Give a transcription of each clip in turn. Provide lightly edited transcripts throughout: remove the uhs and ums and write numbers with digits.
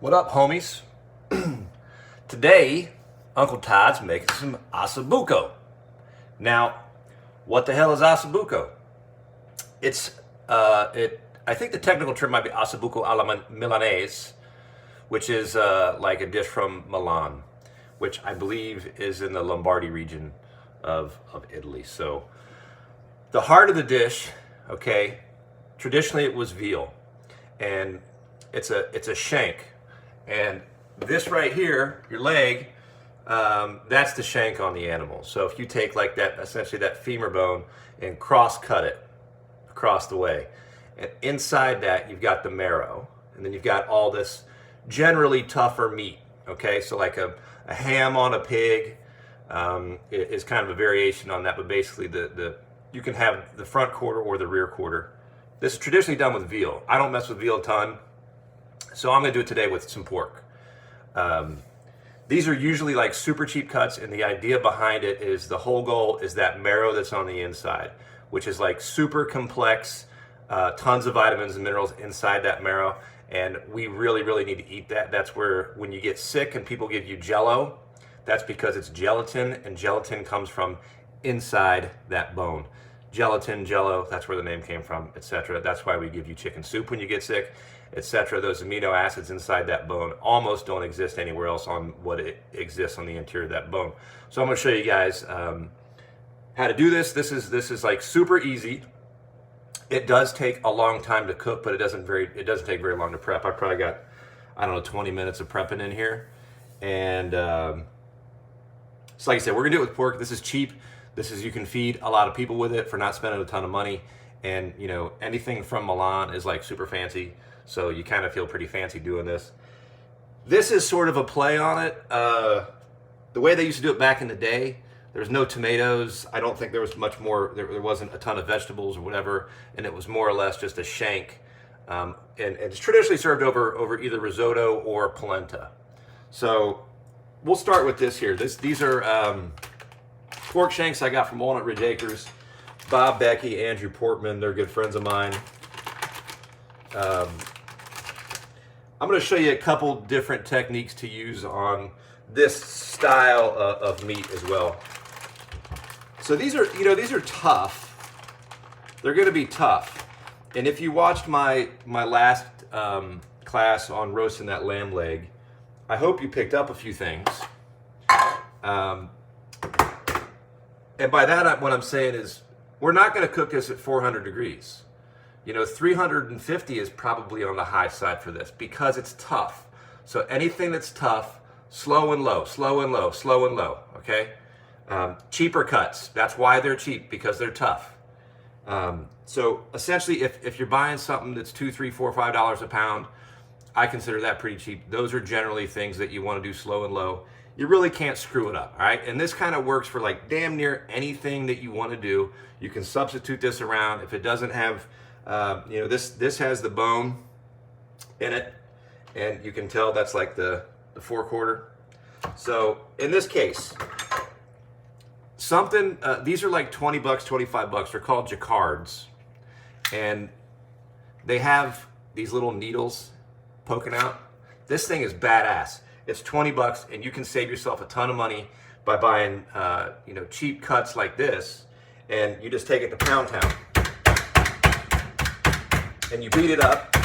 What up, homies? Today, Uncle Todd's making some ossobuco. Now, what the hell is ossobuco? I think the technical term might be ossobuco alla Milanese, which is like a dish from Milan, which I believe is in the Lombardy region of Italy. So, the heart of the dish, okay, traditionally it was veal, and it's a shank. And this right here, your leg, that's the shank on the animal. So if you take like that, essentially that femur bone, and cross-cut it across the way, and inside that you've got the marrow, and then you've got all this generally tougher meat. Okay, so like a ham on a pig is kind of a variation on that, but basically you can have the front quarter or the rear quarter. This is traditionally done with veal. I don't mess with veal a ton, so I'm going to do it today with some pork. These are usually like super cheap cuts, and the idea behind it is the whole goal is that marrow that's on the inside, which is like super complex, tons of vitamins and minerals inside that marrow, and we really, really need to eat that. That's where when you get sick and people give you Jello, that's because it's gelatin, and gelatin comes from inside that bone. Gelatin, Jello, that's where the name came from, etc. That's why we give you chicken soup when you get sick, etc. Those amino acids inside that bone almost don't exist anywhere else on what it exists on the interior of that bone. So I'm going to show you guys how to do this. This is like super easy. It does take a long time to cook, but it doesn't take very long to prep. I probably got, I don't know, 20 minutes of prepping in here. And so like I said, we're gonna do it with pork. This is cheap. You can feed a lot of people with it for not spending a ton of money. And you know, anything from Milan is like super fancy. So you kind of feel pretty fancy doing this. This is sort of a play on it. The way they used to do it back in the day, there was no tomatoes. I don't think there was much more, there wasn't a ton of vegetables or whatever. And it was more or less just a shank. And it's traditionally served over either risotto or polenta. So we'll start with this here. These are pork shanks I got from Walnut Ridge Acres. Bob, Becky, Andrew Portman, they're good friends of mine. I'm going to show you a couple different techniques to use on this style of meat as well. So these are tough. They're going to be tough. And if you watched my last class on roasting that lamb leg, I hope you picked up a few things. And by that, what I'm saying is we're not going to cook this at 400 degrees. You know, 350 is probably on the high side for this because it's tough. So anything that's tough, slow and low, slow and low, slow and low, okay? Cheaper cuts, that's why they're cheap, because they're tough. So essentially, if you're buying something that's $2, $3, $4, $5 a pound, I consider that pretty cheap. Those are generally things that you want to do slow and low. You really can't screw it up, all right? And this kind of works for like damn near anything that you want to do. You can substitute this around. If it doesn't have, this has the bone in it, and you can tell that's like the forequarter. So in this case, these are like 20 bucks, 25 bucks. They're called jacquards, and they have these little needles poking out. This thing is badass. It's 20 bucks, and you can save yourself a ton of money by buying, cheap cuts like this, and you just take it to Pound Town, and you beat it up.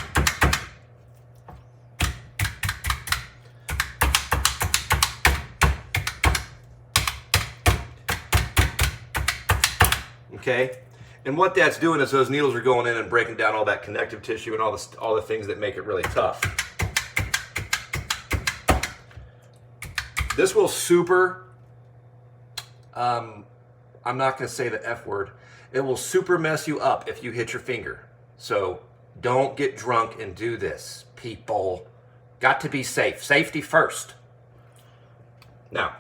Okay, and what that's doing is those needles are going in and breaking down all that connective tissue and all the things that make it really tough. This will super, I'm not going to say the F word, it will super mess you up if you hit your finger. So don't get drunk and do this, people. Got to be safe. Safety first. Now,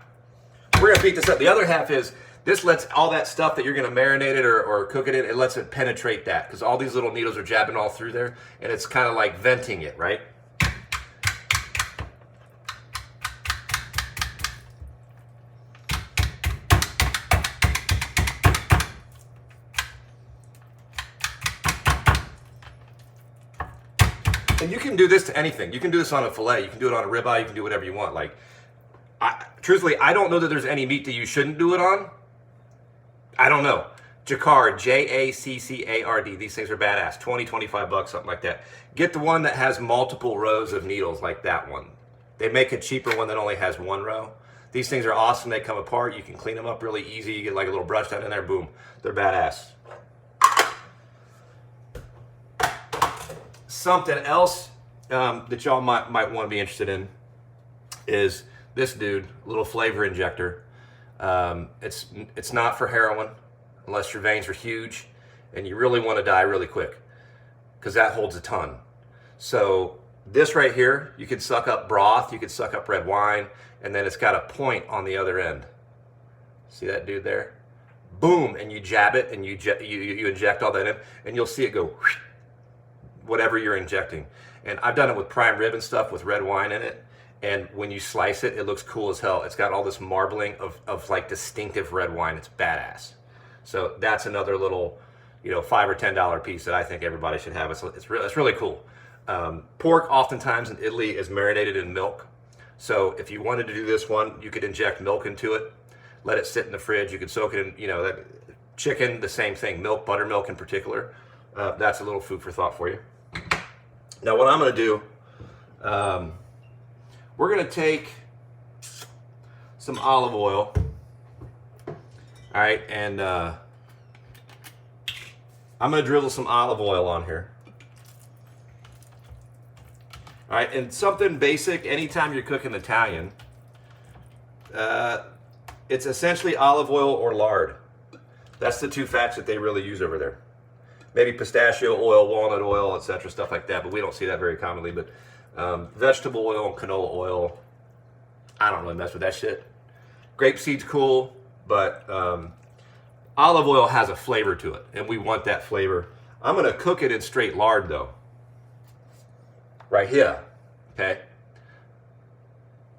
we're going to beat this up. The other half is, this lets all that stuff that you're going to marinate it or cook it in, it lets it penetrate that, because all these little needles are jabbing all through there, and it's kind of like venting it, right? And you can do this to anything. You can do this on a fillet. You can do it on a ribeye. You can do whatever you want. Like, truthfully, I don't know that there's any meat that you shouldn't do it on. I don't know. Jacquard, Jaccard. These things are badass. 20, 25 bucks, something like that. Get the one that has multiple rows of needles like that one. They make a cheaper one that only has one row. These things are awesome. They come apart. You can clean them up really easy. You get like a little brush down in there. Boom. They're badass. Something else that y'all might want to be interested in is this dude, little flavor injector. It's not for heroin unless your veins are huge and you really want to die really quick, because that holds a ton. So this right here, you could suck up broth, you could suck up red wine, and then it's got a point on the other end. See that dude there? Boom, and you jab it and you inject all that in, and you'll see it go whoosh, whatever you're injecting. And I've done it with prime rib and stuff with red wine in it. And when you slice it, it looks cool as hell. It's got all this marbling of like distinctive red wine. It's badass. So that's another little, $5 or $10 piece that I think everybody should have. It's really cool. Pork oftentimes in Italy is marinated in milk. So if you wanted to do this one, you could inject milk into it, let it sit in the fridge. You could soak it in, that chicken, the same thing, milk, buttermilk in particular. That's a little food for thought for you. Now what I'm going to do, we're going to take some olive oil, all right, and I'm going to drizzle some olive oil on here. All right, and something basic, anytime you're cooking Italian, it's essentially olive oil or lard. That's the two fats that they really use over there. Maybe pistachio oil, walnut oil, etc., stuff like that, but we don't see that very commonly. But vegetable oil and canola oil, I don't really mess with that shit. Grapeseed's cool, but olive oil has a flavor to it, and we want that flavor. I'm going to cook it in straight lard, though. Right here, okay?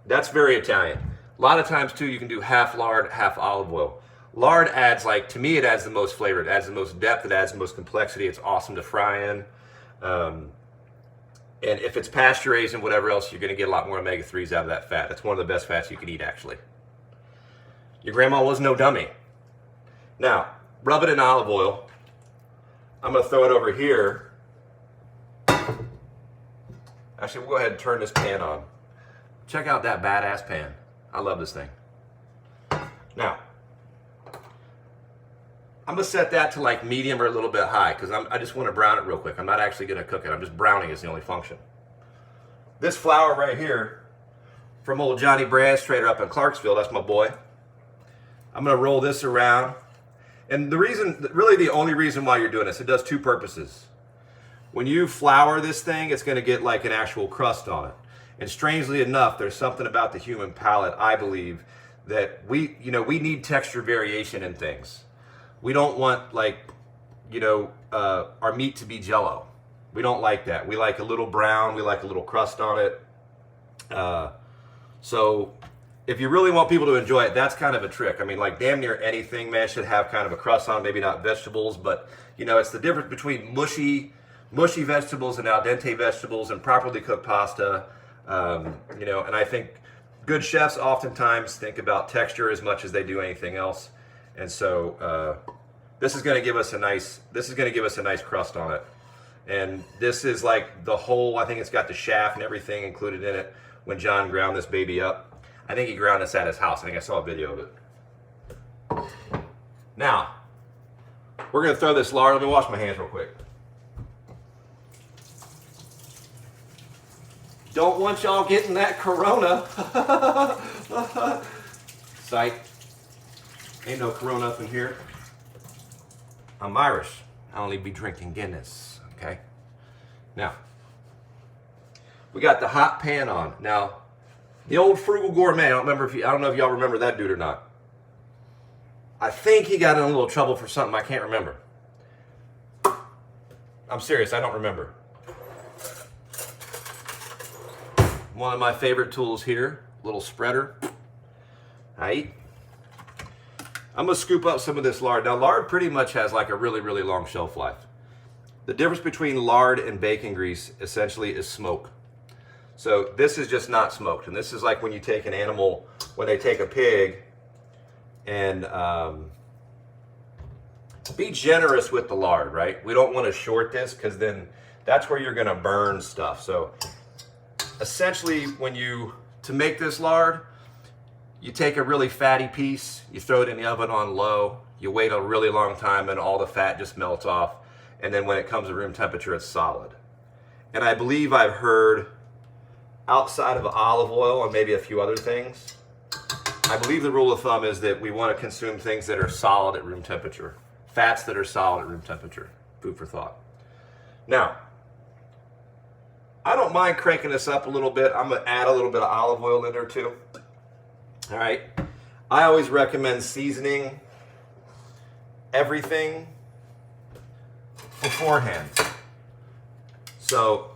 That's very Italian. A lot of times, too, you can do half lard, half olive oil. Lard adds, to me, it adds the most flavor. It adds the most depth. It adds the most complexity. It's awesome to fry in. And if it's pasture-raised and whatever else, you're going to get a lot more omega-3s out of that fat. That's one of the best fats you can eat, actually. Your grandma was no dummy. Now, rub it in olive oil. I'm going to throw it over here. Actually, we'll go ahead and turn this pan on. Check out that badass pan. I love this thing. Now, I'm going to set that to medium or a little bit high, because I just want to brown it real quick. I'm not actually going to cook it. I'm just browning is the only function. This flour right here from old Johnny Brand's Trader up in Clarksville, that's my boy. I'm going to roll this around. And really the only reason why you're doing this, it does two purposes. When you flour this thing, it's going to get like an actual crust on it. And strangely enough, there's something about the human palate, I believe, that we need texture variation in things. We don't want our meat to be jello. We don't like that. We like a little brown. We like a little crust on it. So if you really want people to enjoy it, that's kind of a trick. I mean, damn near anything, man, should have kind of a crust on it. Maybe not vegetables, but it's the difference between mushy vegetables and al dente vegetables and properly cooked pasta. And I think good chefs oftentimes think about texture as much as they do anything else. And so this is going to give us a nice crust on it. And this is the whole, I think it's got the shaft and everything included in it when John ground this baby up. I think he ground this at his house. I think I saw a video of it. Now, we're going to throw this lard. Let me wash my hands real quick. Don't want y'all getting that corona. Psych. Ain't no corona up in here. I'm Irish. I only be drinking Guinness, okay? Now, we got the hot pan on. Now, the old Frugal Gourmet, I don't know if y'all remember that dude or not. I think he got in a little trouble for something I can't remember. I'm serious, I don't remember. One of my favorite tools here, little spreader. Aight. I'm gonna scoop up some of this lard. Now, lard pretty much has a really, really long shelf life. The difference between lard and bacon grease essentially is smoke. So this is just not smoked. And this is like when you take an animal, when they take a pig, and be generous with the lard, right? We don't want to short this because then that's where you're going to burn stuff. So essentially to make this lard, you take a really fatty piece, you throw it in the oven on low, you wait a really long time and all the fat just melts off. And then when it comes to room temperature, it's solid. And I believe I've heard, outside of olive oil and maybe a few other things, I believe the rule of thumb is that we want to consume things that are solid at room temperature. Fats that are solid at room temperature. Food for thought. Now, I don't mind cranking this up a little bit. I'm going to add a little bit of olive oil in there too. All right. I always recommend seasoning everything beforehand. So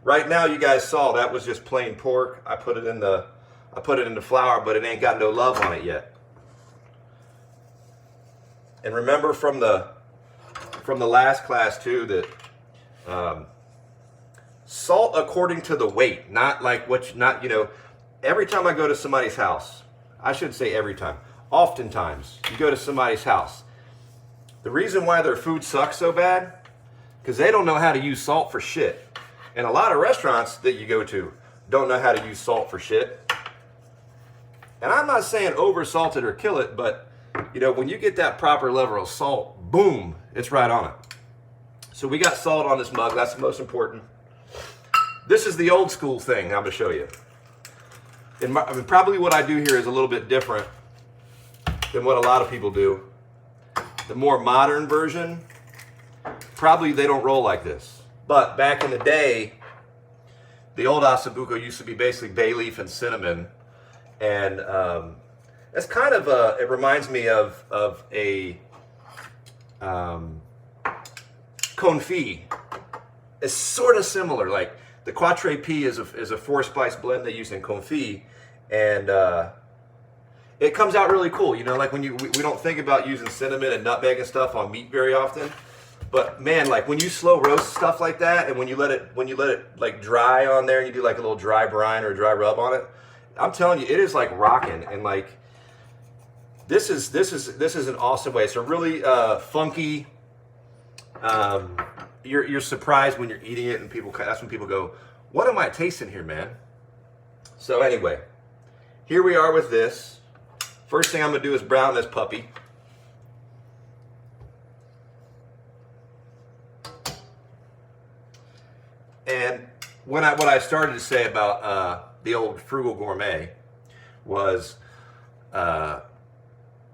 right now you guys saw that was just plain pork. I put it in the flour, but it ain't got no love on it yet. And remember from the last class too that salt according to the weight, not like every time I go to somebody's house, I should say every time, oftentimes you go to somebody's house, the reason why their food sucks so bad, because they don't know how to use salt for shit. And a lot of restaurants that you go to don't know how to use salt for shit. And I'm not saying over salt it or kill it, but when you get that proper level of salt, boom, it's right on it. So we got salt on this mug. That's the most important. This is the old school thing I'm going to show you. Probably what I do here is a little bit different than what a lot of people do. The more modern version, probably they don't roll like this. But back in the day, the old Ossobucco used to be basically bay leaf and cinnamon. And it's kind of it reminds me of a confit. It's sort of similar. Like the Quatre P is a 4-spice blend they use in confit, and it comes out really cool. Like when we don't think about using cinnamon and nutmeg and stuff on meat very often, but man, like when you slow roast stuff like that, and when you let it like dry on there, and you do like a little dry brine or a dry rub on it, I'm telling you, it is like rocking. And like this is an awesome way. It's a really funky. You're surprised when you're eating it, and that's when people go, "What am I tasting here, man?" So anyway, here we are with this. First thing I'm gonna do is brown this puppy. And what I started to say about the old frugal gourmet was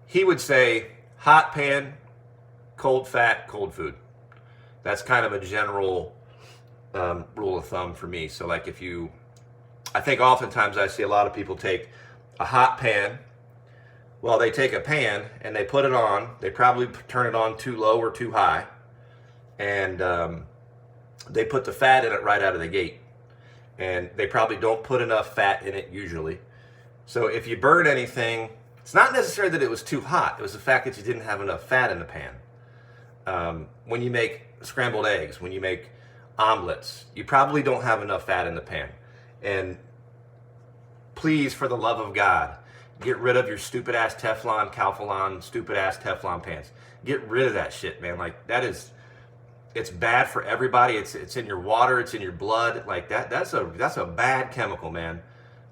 he would say hot pan, cold fat, cold food. That's kind of a general rule of thumb for me. So like I think oftentimes I see a lot of people take a hot pan. Well, they take a pan and they put it on. They probably turn it on too low or too high. And they put the fat in it right out of the gate. And they probably don't put enough fat in it usually. So if you burn anything, it's not necessarily that it was too hot. It was the fact that you didn't have enough fat in the pan. When you make scrambled eggs, when you make omelets, you probably don't have enough fat in the pan. And please, for the love of God, get rid of your stupid ass Teflon, Calphalon, stupid ass Teflon pans. Get rid of that shit, man. Like it's bad for everybody. It's in your water, it's in your blood. Like that's a bad chemical, man.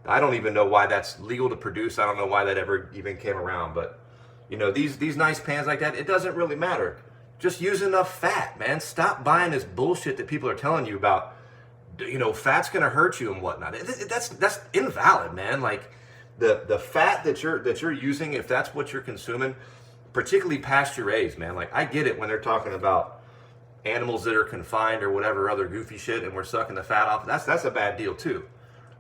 I don't even know why that's legal to produce. I don't know why that ever even came around. But these nice pans like that, it doesn't really matter. Just use enough fat, man. Stop buying this bullshit that people are telling you about. Fat's gonna hurt you and whatnot. That's invalid, man. Like the fat that you're using, if that's what you're consuming, particularly pasture raised, man. Like I get it when they're talking about animals that are confined or whatever other goofy shit, and we're sucking the fat off. That's a bad deal too.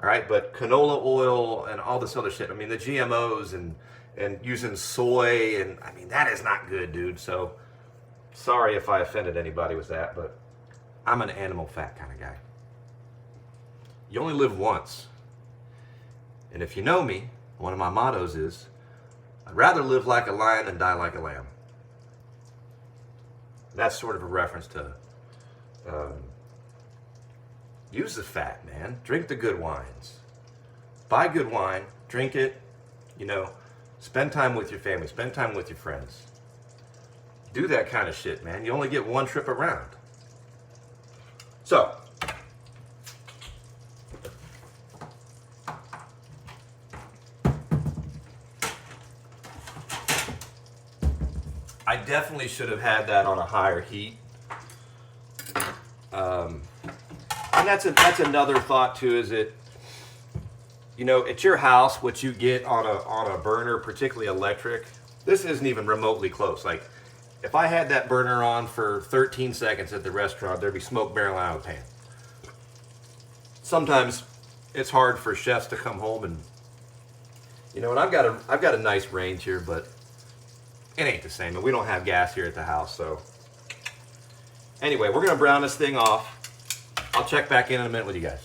All right, but canola oil and all this other shit. I mean, the GMOs and using soy, and I mean that is not good, dude. So sorry if I offended anybody with that, but I'm an animal fat kind of guy. You only live once. And if you know me, one of my mottos is, I'd rather live like a lion than die like a lamb. That's sort of a reference to use the fat, man. Drink the good wines. Buy good wine, drink it, you know, spend time with your family, spend time with your friends. Do that kind of shit, man. You only get one trip around. So, I definitely should have had that on a higher heat. And that's another thought too, is it, you know, at your house, what you get on a burner, particularly electric, this isn't even remotely close. Like, if I had that burner on for 13 seconds at the restaurant, there'd be smoke barreling out of the pan. Sometimes it's hard for chefs to come home and, you know, and I've got a nice range here, but it ain't the same. And we don't have gas here at the house, so. Anyway, we're gonna brown this thing off. I'll check back in a minute with you guys.